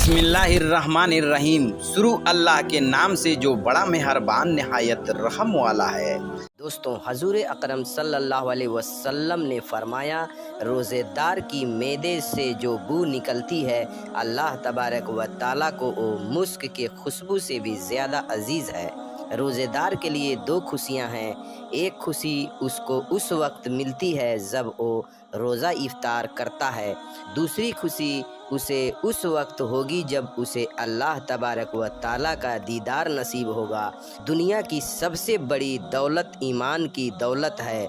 बिस्मिल्लाहिर्रहमानिर्रहीम। शुरू अल्लाह के नाम से जो बड़ा मेहरबान निहायत रहम वाला है। दोस्तों, हजूर अकरम सल्लल्लाहु अलैहि वसल्लम ने फरमाया, रोज़ेदार की मैदे से जो बू निकलती है अल्लाह तबारक व ताला को वो मुस्क के खुशबू से भी ज़्यादा अजीज़ है। रोज़ेदार के लिए दो खुशियां हैं। एक खुशी उसको उस वक्त मिलती है जब वो रोज़ा इफ्तार करता है, दूसरी खुशी उसे उस वक्त होगी जब उसे अल्लाह तबारक व ताला का दीदार नसीब होगा। दुनिया की सबसे बड़ी दौलत ईमान की दौलत है,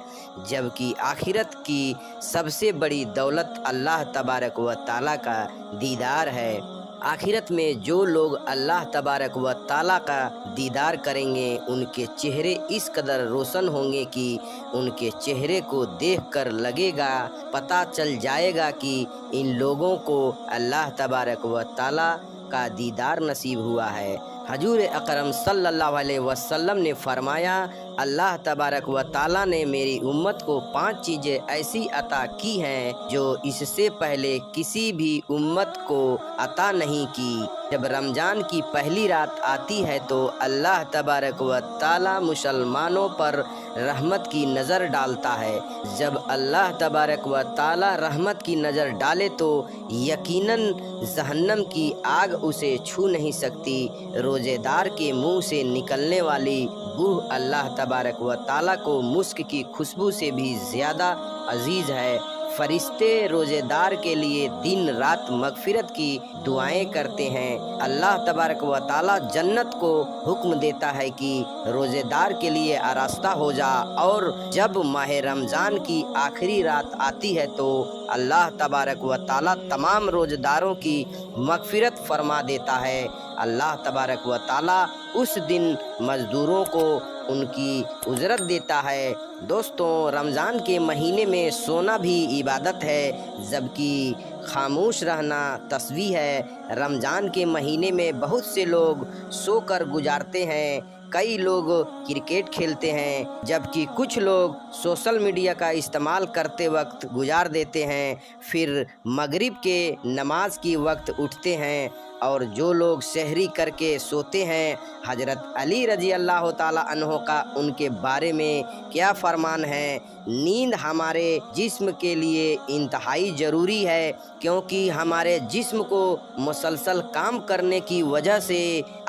जबकि आखिरत की सबसे बड़ी दौलत अल्लाह तबारक व ताला का दीदार है। आखिरत में जो लोग अल्लाह तबारक व ताला का दीदार करेंगे उनके चेहरे इस कदर रोशन होंगे कि उनके चेहरे को देखकर लगेगा, पता चल जाएगा कि इन लोगों को अल्लाह तबारक व ताला का दीदार नसीब हुआ है। हजूर अकरम सल्लल्लाहु अलैहि वसल्लम ने फरमाया, अल्लाह तबारक व ताला ने मेरी उम्मत को 5 चीज़ें ऐसी अता की हैं जो इससे पहले किसी भी उम्मत को अता नहीं की। जब रमज़ान की पहली रात आती है तो अल्लाह तबारक व ताला मुसलमानों पर रहमत की नज़र डालता है। जब अल्लाह तबारक व ताला रहमत की नज़र डाले तो यकीनन जहन्नम की आग उसे छू नहीं सकती। रोज़ेदार के मुंह से निकलने वाली बूह अल्लाह तबारक व ताला को मुस्क की खुशबू से भी ज़्यादा अजीज़ है। फरिश्ते रोज़ेदार के लिए दिन रात मगफिरत की दुआएं करते हैं। अल्लाह तबारक व ताला जन्नत को हुक्म देता है कि रोज़ेदार के लिए आरास्ता हो जा, और जब माह रमज़ान की आखिरी रात आती है तो अल्लाह तबारक व ताला तमाम रोज़ेदारों की मगफिरत फरमा देता है। अल्लाह तबारक व ताला उस दिन मज़दूरों को उनकी उजरत देता है। दोस्तों, रमज़ान के महीने में सोना भी इबादत है, जबकि खामोश रहना तस्बीह है। रमज़ान के महीने में बहुत से लोग सोकर गुजारते हैं। कई लोग क्रिकेट खेलते हैं, जबकि कुछ लोग सोशल मीडिया का इस्तेमाल करते वक्त गुजार देते हैं। फिर मगरिब के नमाज की वक्त उठते हैं, और जो लोग सहरी करके सोते हैं, हजरत अली रजी अल्लाह ताला अन्हो का उनके बारे में क्या फरमान है, नींद हमारे जिस्म के लिए इंतहाई ज़रूरी है, क्योंकि हमारे जिस्म को मुसलसल काम करने की वजह से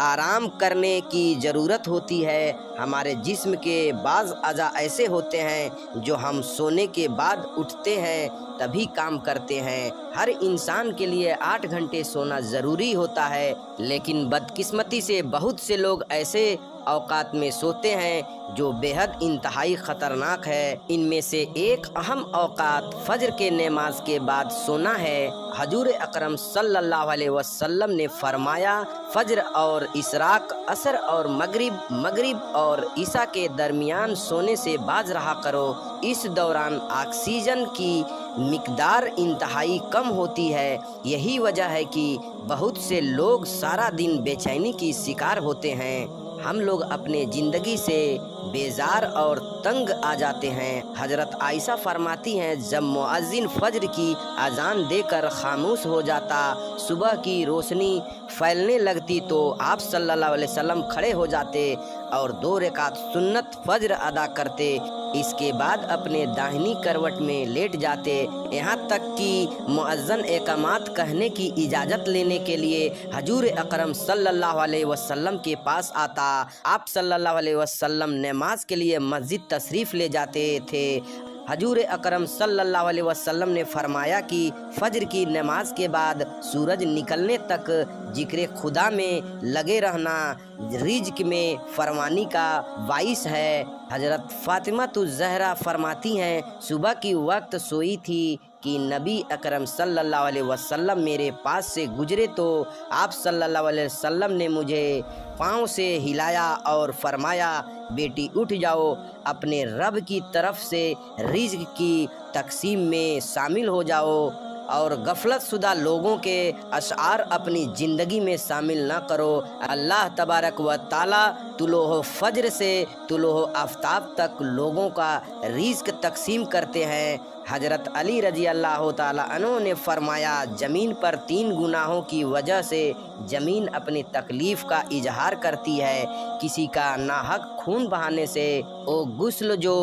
आराम करने की ज़रूरत होती है। हमारे जिस्म के बाज़ अज़ा ऐसे होते हैं जो हम सोने के बाद उठते हैं तभी काम करते हैं। हर इंसान के लिए 8 घंटे सोना ज़रूरी होता है, लेकिन बदकिस्मती से बहुत से लोग ऐसे औकात में सोते हैं जो बेहद इंतहाई ख़तरनाक है। इनमें से एक अहम औकात फजर के नमाज के बाद सोना है। हजूर अकरम सल्लल्लाहु अलैहि वसल्लम ने फरमाया, फजर और इशराक, असर और मगरिब और ईशा के दरमियान सोने से बाज रहा करो। इस दौरान ऑक्सीजन की मिकदार इंतहाई कम होती है। यही वजह है कि बहुत से लोग सारा दिन बेचैनी की शिकार होते हैं। हम लोग अपने ज़िंदगी से बेजार और तंग आ जाते हैं। हजरत आयशा फरमाती हैं, जब मुअज्जिन फजर की अजान देकर खामोश हो जाता, सुबह की रोशनी फैलने लगती तो आप सल्लल्लाहु अलैहि वसल्लम खड़े हो जाते और 2 रकात सुन्नत फजर अदा करते। इसके बाद अपने दाहिनी करवट में लेट जाते, यहाँ तक कि मुअज्जिन इक़ामत कहने की इजाज़त लेने के लिए हजूर अकरम सल्लल्लाहु अलैहि वसल्लम के पास आता। आप सल्लल्लाहु अलैहि वसल्लम नमाज के लिए मस्जिद तशरीफ़ ले जाते थे। हजूर अकरम सल्लल्लाहु अलैहि वसल्लम ने फरमाया कि फजर की नमाज के बाद सूरज निकलने तक जिक्र खुदा में लगे रहना रिज़्क़ में फरमानी का बाइस है। हजरत फातिमा ज़हरा फरमाती हैं, सुबह की वक्त सोई थी कि नबी अकरम सल्लल्लाहु अलैहि वसल्लम मेरे पास से गुजरे तो आप सल्लल्लाहु अलैहि वसल्लम ने मुझे पाँव से हिलाया और फरमाया, बेटी उठ जाओ, अपने रब की तरफ से रिज़्क़ की तकसीम में शामिल हो जाओ। اور غفलत शुदा लोगों के अशार अपनी ज़िंदगी में शामिल ना करो। अल्लाह तबारक व ताला तुलोह फजर से तुलोह आफ्ताब तक लोगों का रिज़्क तकसीम करते हैं। हज़रत अली रजी अल्लाह ताला अन्हु ने फरमाया, ज़मीन पर 3 गुनाहों की वजह से ज़मीन अपनी तकलीफ़ का इजहार करती है। किसी का नाहक खून बहाने से, ओ गुस्ल जो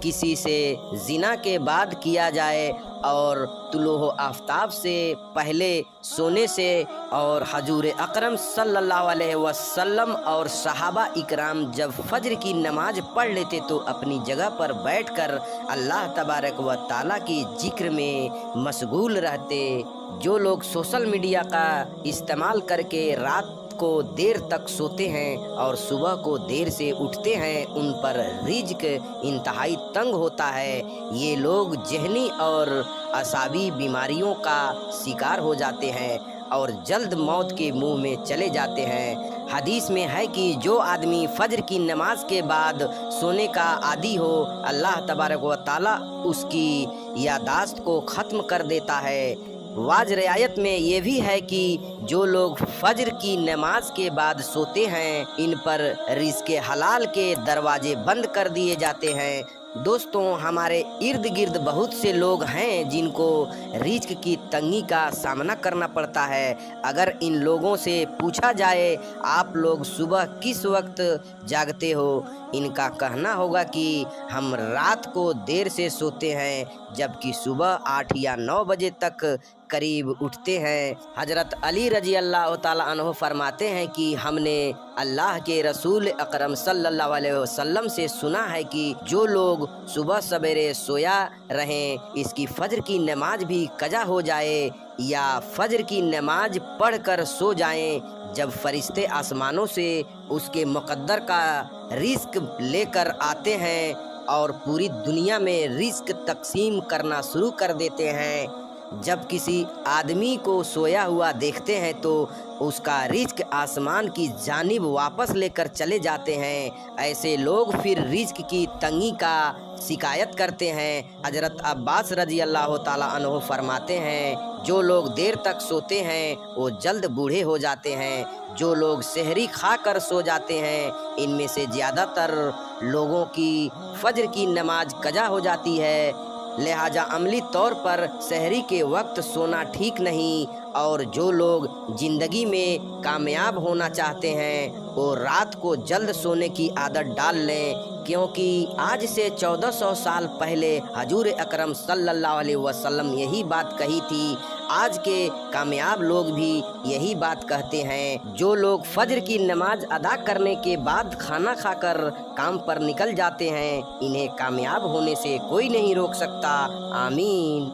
किसी से जिना के बाद किया जाए, और तुलोह आफ्ताब से पहले सोने से, और हजूर अकरम सल्लल्लाहु अलैहि वसल्लम और सहाबा इकराम जब फजर की नमाज पढ़ लेते तो अपनी जगह पर बैठकर अल्लाह तबारक व ताला की जिक्र में मशगूल रहते। जो लोग सोशल मीडिया का इस्तेमाल करके रात को देर तक सोते हैं और सुबह को देर से उठते हैं, उन पर रिज्क इंतहाई तंग होता है। ये लोग जहनी और असाबी बीमारियों का शिकार हो जाते हैं और जल्द मौत के मुंह में चले जाते हैं। हदीस में है कि जो आदमी फजर की नमाज के बाद सोने का आदी हो, अल्लाह तबारक व ताला उसकी यादाश्त को ख़त्म कर देता है। वाज रियायत में ये भी है कि जो लोग फजर की नमाज के बाद सोते हैं, इन पर रिज़्क़ हलाल के दरवाजे बंद कर दिए जाते हैं। दोस्तों, हमारे इर्द गिर्द बहुत से लोग हैं जिनको रिज़्क़ की तंगी का सामना करना पड़ता है। अगर इन लोगों से पूछा जाए आप लोग सुबह किस वक्त जागते हो, इनका कहना होगा कि हम रात को देर से सोते हैं, जबकि सुबह 8 या 9 बजे तक करीब उठते हैं। हज़रत अली रजी अल्लाह ताला अन्हु फरमाते हैं कि हमने अल्लाह के रसूल अकरम सल्लल्लाहु अलैहि वसल्लम से सुना है कि जो लोग सुबह सवेरे सोया रहें, इसकी फजर की नमाज भी कज़ा हो जाए या फजर की नमाज पढ़कर सो जाएं, जब फरिश्ते आसमानों से उसके मुक़द्दर का रिज़्क लेकर आते हैं और पूरी दुनिया में रिज़्क तकसीम करना शुरू कर देते हैं। जब किसी आदमी को सोया हुआ देखते हैं तो उसका रिज़्क आसमान की जानिब वापस लेकर चले जाते हैं। ऐसे लोग फिर रिज़्क की तंगी का शिकायत करते हैं। हज़रत अब्बास रजी अल्लाह ताला अन्हु फरमाते हैं, जो लोग देर तक सोते हैं वो जल्द बूढ़े हो जाते हैं। जो लोग सहरी खाकर सो जाते हैं, इनमें से ज़्यादातर लोगों की फजर की नमाज कज़ा हो जाती है। लिहाजा अमली तौर पर सहरी के वक्त सोना ठीक नहीं। और जो लोग ज़िंदगी में कामयाब होना चाहते हैं वो रात को जल्द सोने की आदत डाल लें, क्योंकि आज से 1400 साल पहले हजूर अकरम सल्लल्लाहु अलैहि वसल्लम यही बात कही थी। आज के कामयाब लोग भी यही बात कहते हैं। जो लोग फजर की नमाज अदा करने के बाद खाना खाकर काम पर निकल जाते हैं, इन्हें कामयाब होने से कोई नहीं रोक सकता। आमीन।